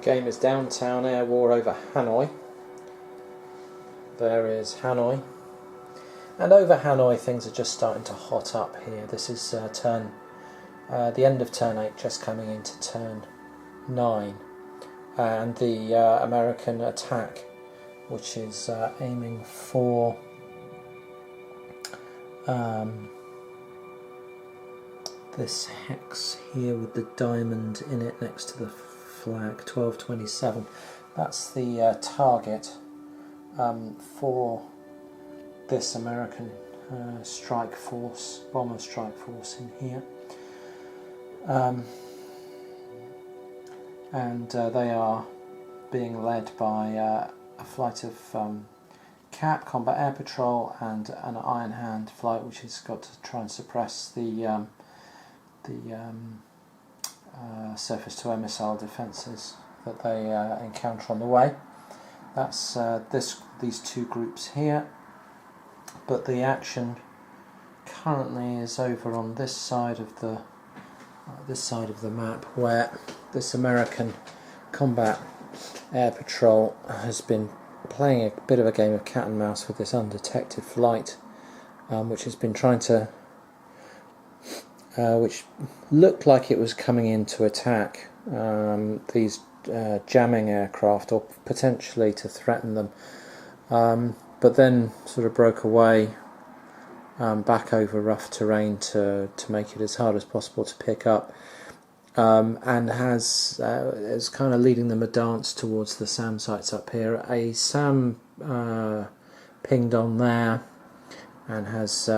game is Downtown Air War over Hanoi. There is Hanoi. And over Hanoi things are just starting to hot up here. This is the end of turn 8, just coming into turn 9. And the American attack, which is aiming for this hex here with the diamond in it next to the flag, 1227. That's the target for this American strike force, bomber strike force in here. And they are being led by a flight of CAP, Combat Air Patrol, and an Iron Hand flight, which has got to try and suppress the surface-to-air missile defences that they encounter on the way. That's these two groups here. But the action currently is over on this side of the map, where this American Combat Air Patrol has been playing a bit of a game of cat and mouse with this undetected flight, which has been trying to, which looked like it was coming in to attack these jamming aircraft, or potentially to threaten them, but then sort of broke away back over rough terrain to make it as hard as possible to pick up, and is kind of leading them a dance towards the SAM sites up here. A SAM pinged on there and has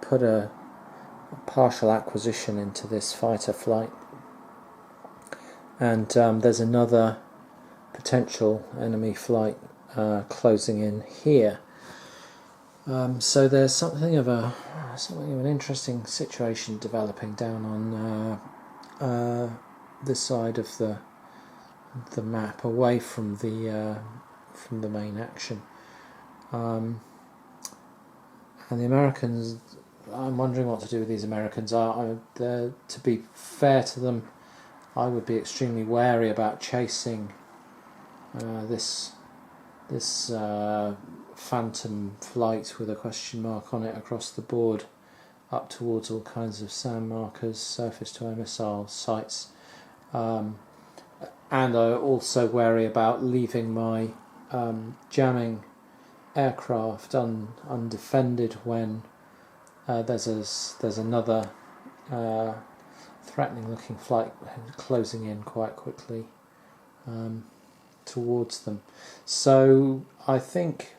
put a partial acquisition into this fighter flight, and there's another potential enemy flight closing in here. So there's something of an interesting situation developing down on this side of the map, away from the main action. And the Americans, I'm wondering what to do with these Americans. To be fair to them, I would be extremely wary about chasing this phantom flight with a question mark on it across the board up towards all kinds of SAM markers, surface-to-air missile sites, and I'm also wary about leaving my jamming aircraft undefended when there's another threatening-looking flight closing in quite quickly towards them. So I think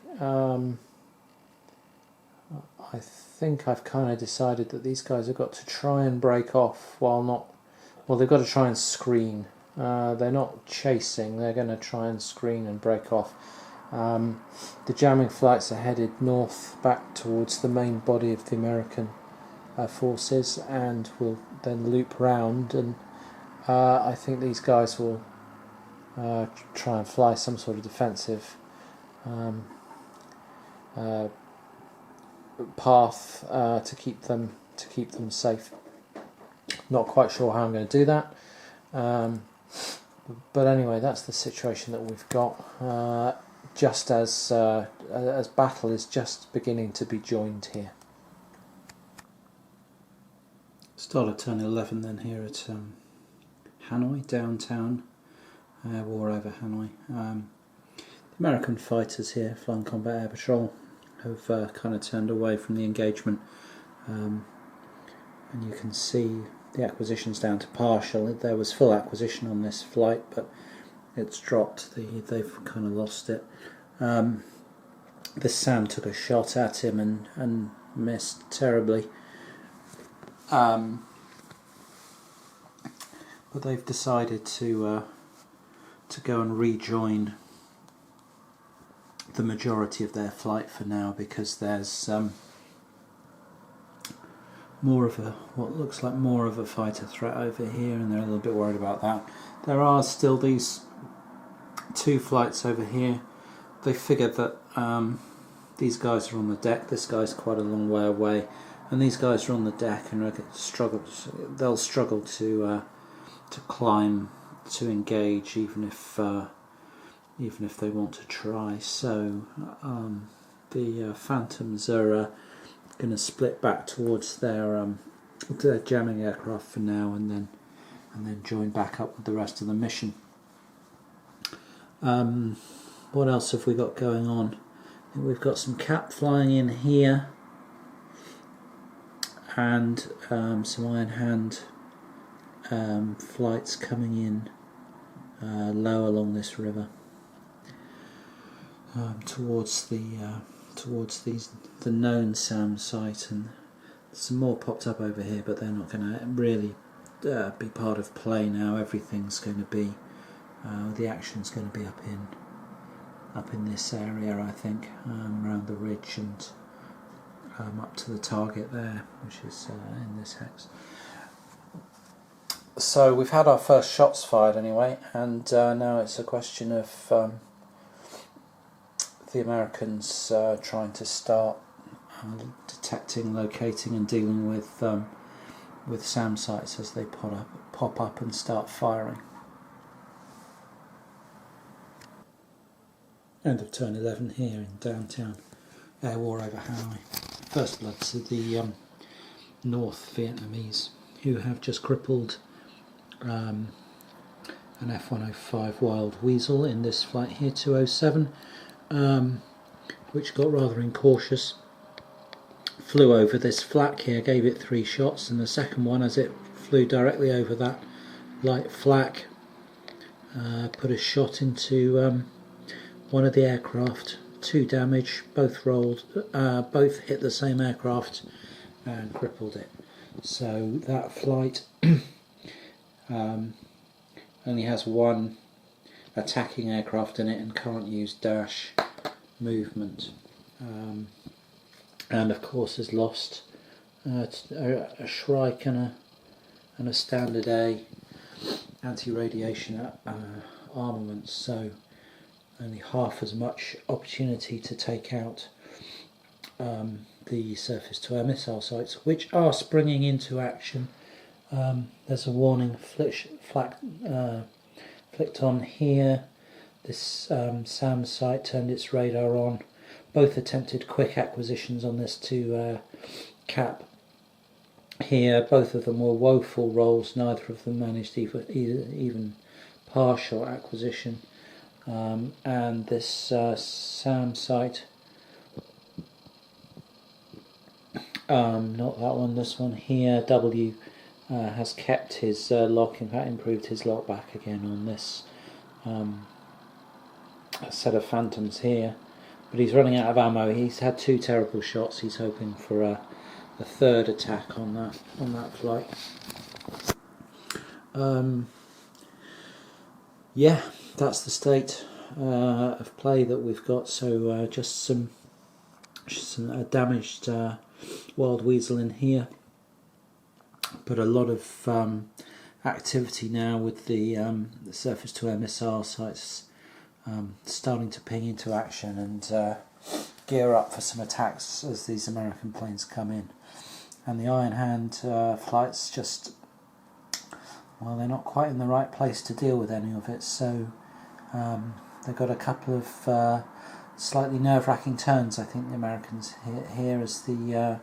I've kind of decided that these guys have got to try and break off they've got to try and screen. They're not chasing, they're going to try and screen and break off. The jamming flights are headed north back towards the main body of the American forces, and will then loop round, and I think these guys will try and fly some sort of defensive path to keep them safe. Not quite sure how I'm going to do that, but anyway, that's the situation that we've got. Just as battle is just beginning to be joined here. Start of turn 11 then here at Hanoi, downtown. War over Hanoi. The American fighters here, Flying Combat Air Patrol, have kind of turned away from the engagement, and you can see the acquisitions down to partial. There was full acquisition on this flight, but it's dropped. They've kind of lost it. This SAM took a shot at him and missed terribly. But they've decided to go and rejoin the majority of their flight for now, because there's what looks like more of a fighter threat over here, and they're a little bit worried about that. There are still these two flights over here. They figured that these guys are on the deck. This guy's quite a long way away, and these guys are on the deck and they'll struggle to climb engage, even if they want to try. So the Phantoms are going to split back towards their jamming aircraft for now, and then join back up with the rest of the mission. What else have we got going on? I think we've got some cap flying in here, and some Iron Hand flights coming in low along this river towards the known SAM site, and some more popped up over here, but they're not going to really be part of play now. Everything's going to be the action's going to be up in this area, I think, around the ridge and up to the target there, which is in this hex. So we've had our first shots fired anyway, and now it's a question of the Americans trying to start detecting, locating and dealing with SAM sites as they pop up and start firing. End of turn 11 here in downtown. Air war over Hanoi. First blood to the North Vietnamese, who have just crippled an F-105 Wild Weasel in this flight here, 207, which got rather incautious. Flew over this flak here, gave it 3 shots, and the second one, as it flew directly over that light flak, put a shot into one of the aircraft. 2 damage, both rolled, both hit the same aircraft and crippled it. So that flight only has 1 attacking aircraft in it and can't use dash movement, and of course has lost a Shrike and a Standard A anti-radiation armaments, so only half as much opportunity to take out the surface-to-air missile sites, which are springing into action. There's a warning flicked on here. This SAM site turned its radar on. Both attempted quick acquisitions on this to cap here. Both of them were woeful rolls. Neither of them managed even partial acquisition. And this SAM site, not that one, this one here, W, has kept his lock, in fact improved his lock back again on this set of Phantoms here, but he's running out of ammo. He's had 2 terrible shots. He's hoping for a third attack on that flight. Yeah, that's the state of play that we've got. So just some damaged Wild Weasel in here, but a lot of activity now with the surface-to-air missile sites starting to ping into action and gear up for some attacks as these American planes come in. And the Iron Hand flights just, well, they're not quite in the right place to deal with any of it, so they've got a couple of slightly nerve-wracking turns, I think, the Americans here as the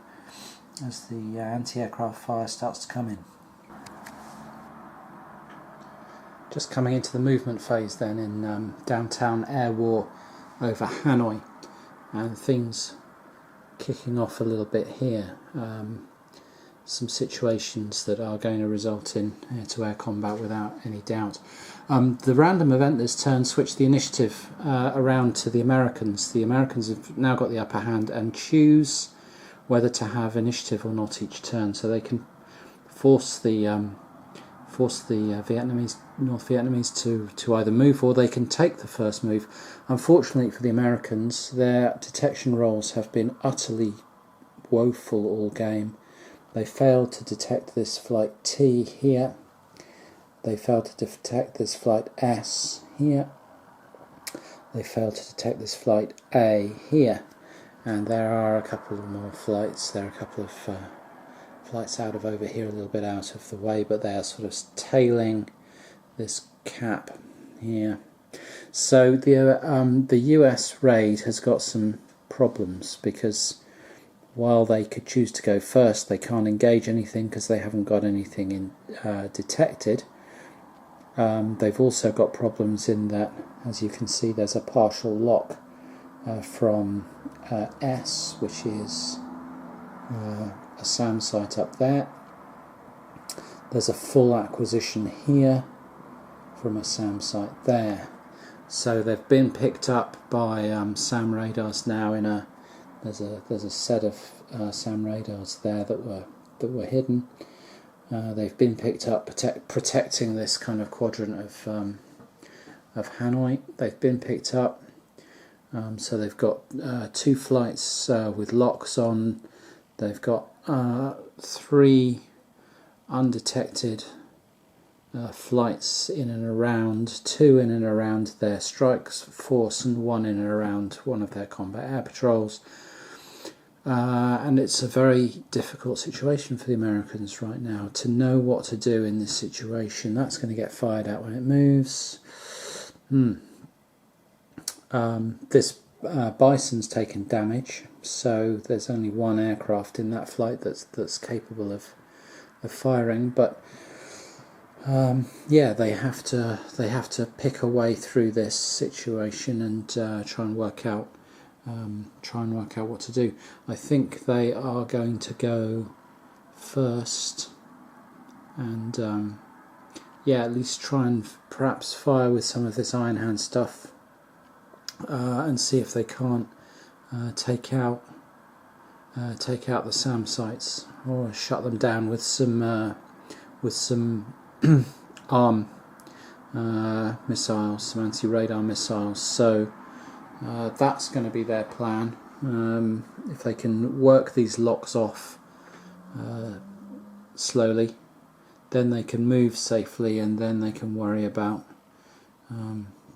anti-aircraft fire starts to come in. Just coming into the movement phase then in downtown air war over Hanoi, and things kicking off a little bit here. Some situations that are going to result in air-to-air combat without any doubt. The random event this turn switched the initiative around to the Americans. The Americans have now got the upper hand and choose whether to have initiative or not each turn, so they can force the North Vietnamese to either move, or they can take the first move. Unfortunately for the Americans, their detection rolls have been utterly woeful all game. They failed to detect this flight T here. They failed to detect this flight S here. They failed to detect this flight A here. And there are a couple of more flights. There are a couple of flights out of over here, a little bit out of the way, but they are sort of tailing this cap here. So the US raid has got some problems, because while they could choose to go first, they can't engage anything because they haven't got anything detected. They've also got problems in that, as you can see, there's a partial lock from S, which is a SAM site up there. There's a full acquisition here from a SAM site there. So they've been picked up by SAM radars now. There's a set of SAM radars there that were hidden. They've been picked up, protecting this kind of quadrant of Hanoi. They've been picked up. So they've got 2 flights with locks on. They've got 3 undetected flights in and around, 2 in and around their strike force, and 1 in and around one of their combat air patrols. And it's a very difficult situation for the Americans right now to know what to do in this situation. That's going to get fired out when it moves. This Bison's taken damage, so there's only 1 aircraft in that flight that's capable of firing. But yeah, they have to pick a way through this situation and try and work out what to do. I think they are going to go first, and yeah, at least try and perhaps fire with some of this Iron Hand stuff, and see if they can't take out the SAM sites, or shut them down with some ARM missiles, some anti-radar missiles. So that's going to be their plan. If they can work these locks off slowly, then they can move safely, and then they can worry about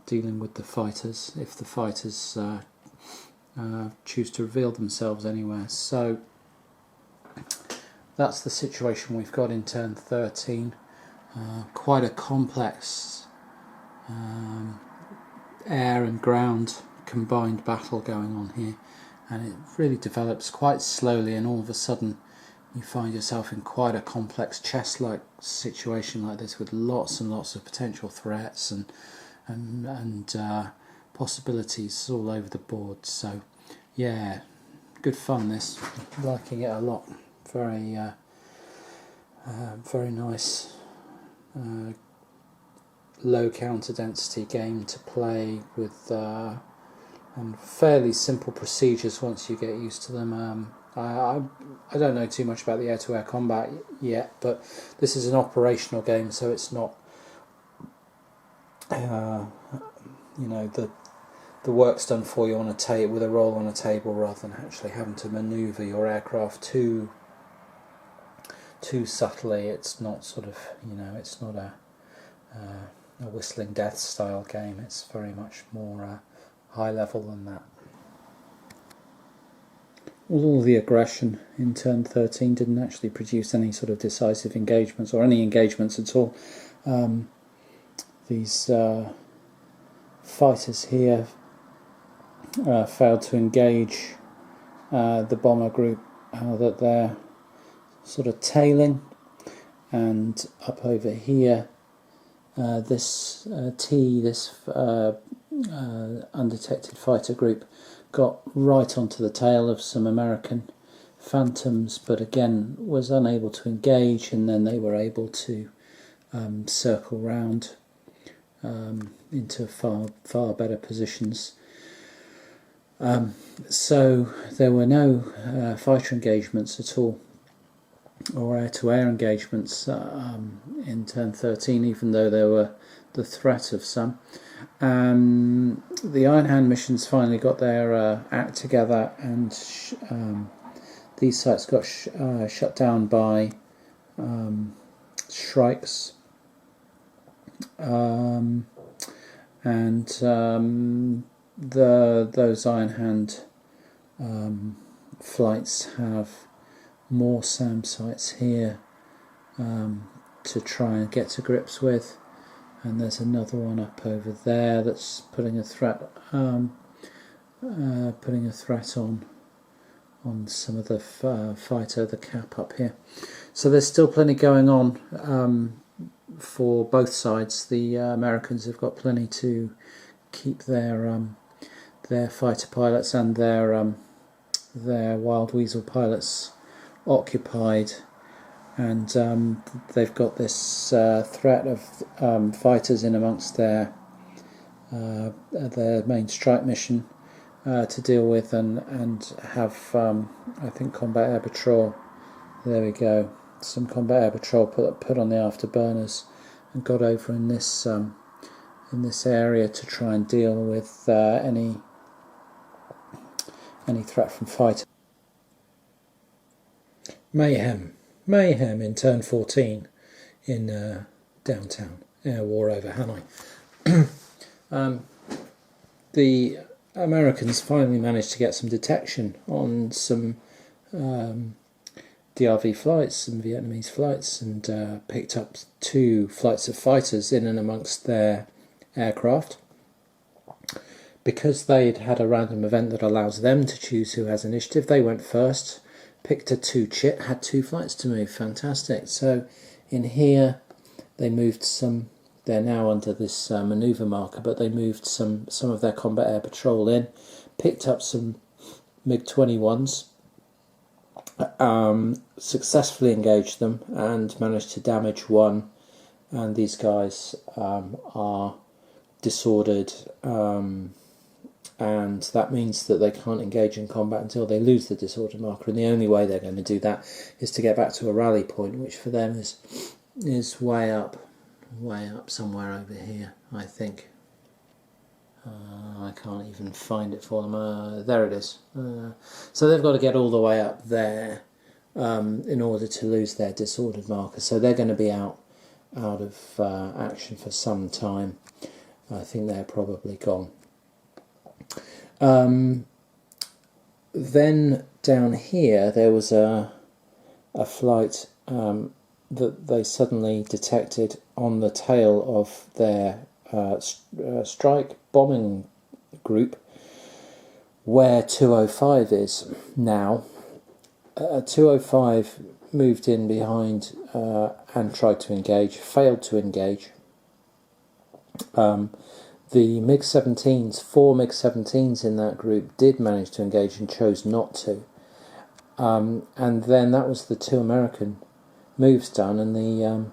dealing with the fighters, if the fighters choose to reveal themselves anywhere. So that's the situation we've got in turn 13. Quite a complex air and ground combined battle going on here, and it really develops quite slowly, and all of a sudden you find yourself in quite a complex chess-like situation like this, with lots and lots of potential threats and possibilities all over the board. So yeah, good fun this, liking it a lot. Very very nice low counter density game to play with, and fairly simple procedures once you get used to them. I don't know too much about the air-to-air combat yet, but this is an operational game, so it's not the work's done for you on a table with a roll on a table, rather than actually having to manoeuvre your aircraft too subtly. It's not sort of, it's not a Whistling Death style game. It's very much more high level than that. All the aggression in turn 13 didn't actually produce any sort of decisive engagements, or any engagements at all. These fighters here failed to engage the bomber group that they're sort of tailing, and up over here this undetected fighter group got right onto the tail of some American Phantoms, but again was unable to engage, and then they were able to circle round into far better positions. So there were no fighter engagements at all, or air-to-air engagements in turn 13, even though there were the threat of some. The Iron Hand missions finally got their act together, and these sites got shut down by strikes, and those Iron Hand flights have more SAM sites here to try and get to grips with. and there's another one up over there that's putting a threat on some of the fighter, the cap up here. So there's still plenty going on for both sides. The Americans have got plenty to keep their fighter pilots and their Wild Weasel pilots occupied, and they've got this threat of fighters in amongst their main strike mission to deal with, and have I think combat air patrol. There we go. Some combat air patrol put on the afterburners and got over in this area to try and deal with any threat from fighters. Mayhem in turn 14 in downtown. Air war over Hanoi. The Americans finally managed to get some detection on some DRV flights, some Vietnamese flights, and picked up 2 flights of fighters in and amongst their aircraft. Because they'd had a random event that allows them to choose who has initiative, they went first, picked a 2 chit, had 2 flights to move. Fantastic. So in here they moved some, they're now under this manoeuvre marker, but they moved some of their combat air patrol in, picked up some MiG-21s, successfully engaged them and managed to damage one, and these guys are disordered, and that means that they can't engage in combat until they lose the disorder marker, and the only way they're going to do that is to get back to a rally point, which for them is way up somewhere over here, I think. I can't even find it for them. There it is. So they've got to get all the way up there in order to lose their disordered marker. So they're going to be out of action for some time. I think they're probably gone. Then down here there was a flight that they suddenly detected on the tail of their strike bombing group, where 205 is now. 205 moved in behind and tried to engage, failed to engage. The MiG-17s, 4 MiG-17s in that group did manage to engage and chose not to. And then that was the 2 American moves done, and the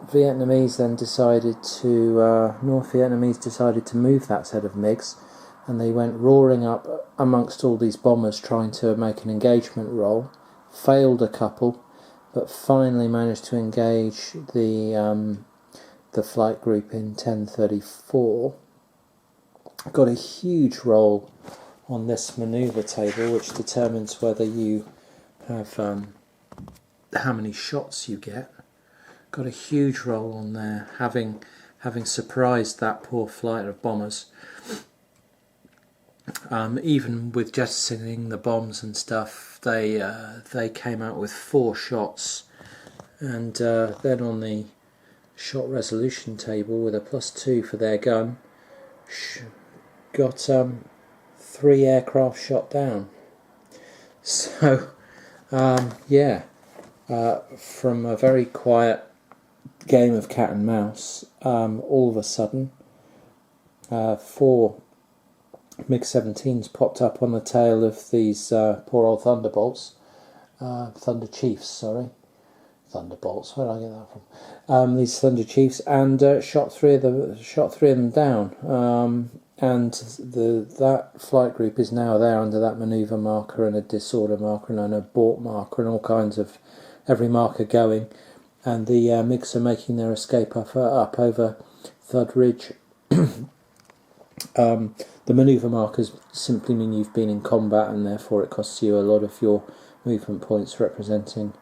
Vietnamese then decided to, North Vietnamese decided to move that set of MiGs, and they went roaring up amongst all these bombers trying to make an engagement roll, failed a couple, but finally managed to engage the flight group in 1034. Got a huge roll on this manoeuvre table, which determines whether you have how many shots you get. Got a huge roll on there, having surprised that poor flight of bombers. Even with jettisoning the bombs and stuff, they came out with 4 shots, and then on the shot resolution table with a +2 for their gun, got 3 aircraft shot down. So yeah, from a very quiet game of cat and mouse, all of a sudden 4 MiG-17s popped up on the tail of these poor old Thunderbolts, Thunder Chiefs, sorry. Thunderbolts, where did I get that from? These Thunder Chiefs, and shot three of them down. And that flight group is now there under that manoeuvre marker and a disorder marker and an abort marker and all kinds of every marker going. And the MiGs are making their escape up over Thud Ridge. The manoeuvre markers simply mean you've been in combat, and therefore it costs you a lot of your movement points, representing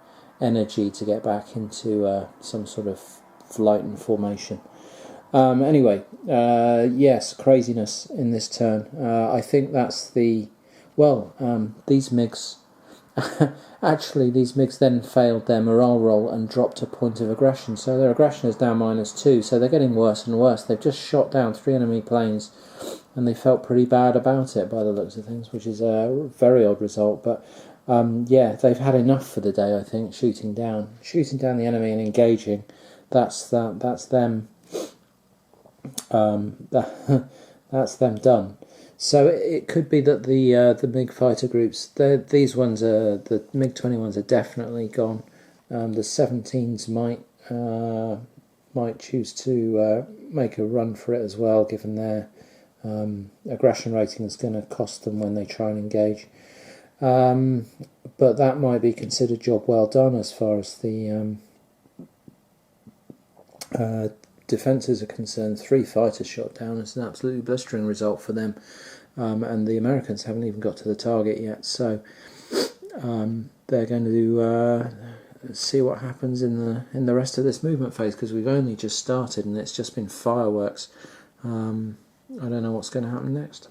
energy to get back into some sort of flight and formation. Anyway, yes, craziness in this turn. I think that's these MiGs actually these MiGs then failed their morale roll and dropped a point of aggression, so their aggression is down -2, so they're getting worse and worse. They've just shot down 3 enemy planes, and they felt pretty bad about it by the looks of things, which is a very odd result, but yeah, they've had enough for the day, I think, shooting down the enemy and engaging. That's them. That's them done. So it could be that the MiG fighter groups, these ones are, the MiG-21s are definitely gone. The 17s might choose to make a run for it as well, given their aggression rating is going to cost them when they try and engage. But that might be considered job well done as far as the defences are concerned. 3 fighters shot down is an absolutely blistering result for them, and the Americans haven't even got to the target yet, so they're going to see what happens in the rest of this movement phase, because we've only just started and it's just been fireworks. I don't know what's going to happen next.